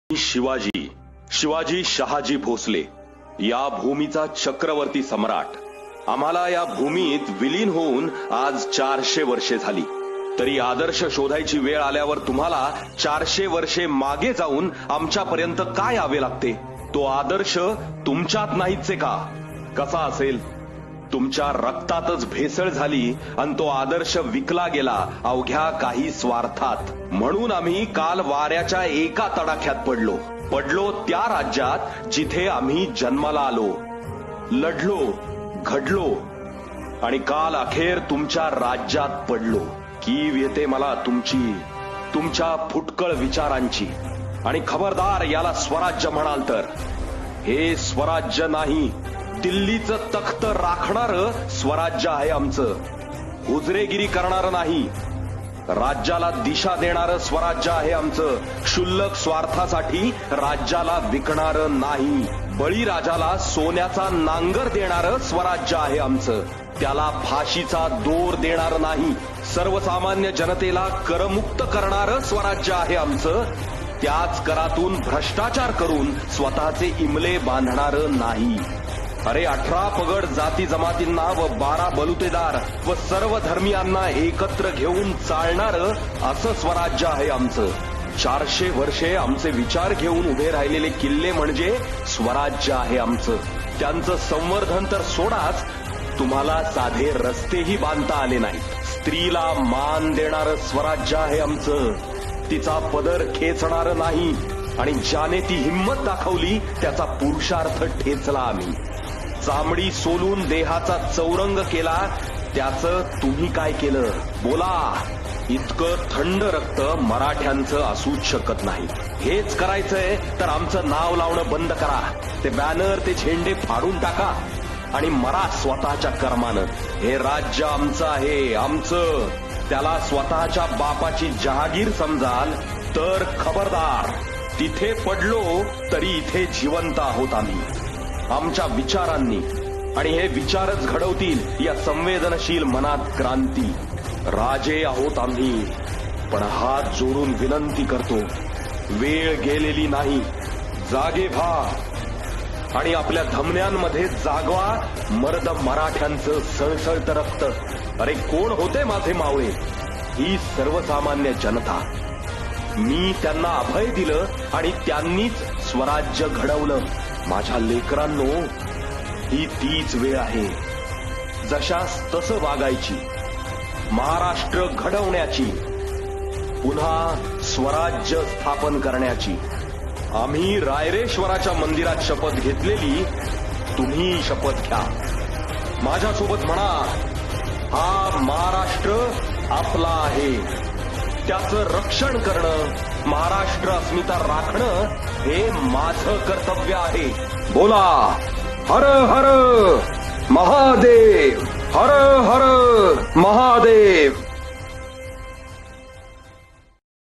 शिवाजी शहाजी भोसले या भूमीचा चक्रवर्ती सम्राट। आम्हाला या भूमीत विलीन होऊन आज 400 वर्षे झाली, तरी आदर्श शोधायची वेळ आल्यावर तुम्हाला 400 वर्षे मागे जाऊन आमच्यापर्यंत काय यावे लागते? तो आदर्श तुमच्यात नाहीच का? कसा असेल? तुमच्या रक्तातच भेसळ झाली आणि तो आदर्श विकला गेला अवघ्या काही स्वार्थात। म्हणून आम्ही काल वाऱ्याच्या एका तडाख्यात पडलो त्या राज्यात जिथे आम्ही जन्माला आलो, लढलो, घडलो आणि काल अखेर तुमच्या राज्यात पडलो। कीव येते मला तुमच्या फुटकळ विचारांची। आणि खबरदार याला स्वराज्य म्हणाल तर हे स्वराज्य नाही, दिल्लीचं तख्त राखणार स्वराज्य आहे आमचं। हुजरेगिरी करणार नाही, राज्याला दिशा देणारं स्वराज्य आहे आमचं। क्षुल्लक स्वार्थासाठी राज्याला विकणार नाही, बळीराजाला सोन्याचा नांगर देणारं स्वराज्य आहे आमचं। त्याला फाशीचा दोर देणार नाही, सर्वसामान्य जनतेला करमुक्त करणारं स्वराज्य आहे आमचं। त्याच करातून भ्रष्टाचार करून स्वतःचे इमले बांधणारं नाही। अरे 18 पगड जाती जमातींना व 12 बलुतेदार व सर्व धर्मियांना एकत्र घेऊन चालणारं असं स्वराज्य आहे आमचं। 400 वर्षे आमचे विचार घेऊन उभे राहिलेले किल्ले म्हणजे स्वराज्य आहे आमचं। त्यांचं संवर्धन तर सोडाच, तुम्हाला साधे रस्तेही बांधता आले नाहीत। स्त्रीला मान देणारं स्वराज्य आहे आमचं, तिचा पदर खेचणारं नाही आणि ज्याने ती हिंमत दाखवली त्याचा पुरुषार्थ ठेचला आम्ही। चामडी सोलून देहाचा चौरंग केला, त्याचं तुम्ही काय केलं? बोला। इतकं थंड रक्त मराठ्यांचं असूच शकत नाही। हेच करायचंय तर आमचं नाव लावणं बंद करा, ते बॅनर ते झेंडे फाडून टाका आणि मरा स्वतःच्या कर्मानं। हे राज्य आमचं आहे, आमचं। त्याला स्वतःच्या बापाची जहागीर समजाल तर खबरदार। तिथे पडलो तरी इथे जिवंत आहोत आम्ही, आमच्या विचारांनी। आणि हे विचारच घडवतील या संवेदनशील मनात क्रांती। राजे आहोत आम्ही, पण हात जोडून विनंती करतो, वेळ गेलेली नाही, जागे व्हा आणि आपल्या धमन्यांमध्ये जागवा मर्द मराठ्यांचं सळसळतं रक्त। अरे कोण होते माझे मावळे? ही सर्वसामान्य जनता। मी त्यांना अभय दिलं आणि त्यांनीच स्वराज्य घडवलं। माझ्या लेकरांनो, ही तीच वेळ आहे जशास तसं वागायची, महाराष्ट्र घडवण्याची, पुन्हा स्वराज्य स्थापन करण्याची। आम्ही रायरेश्वराच्या मंदिरात शपथ घेतलेली, तुम्ही शपथ घ्या। माझ्यासोबत म्हणा, हा महाराष्ट्र आपला आहे, त्याचं रक्षण करणं, महाराष्ट्र अस्मिता राखणं हे माझं कर्तव्य आहे। बोला, हर हर महादेव, हर हर महादेव।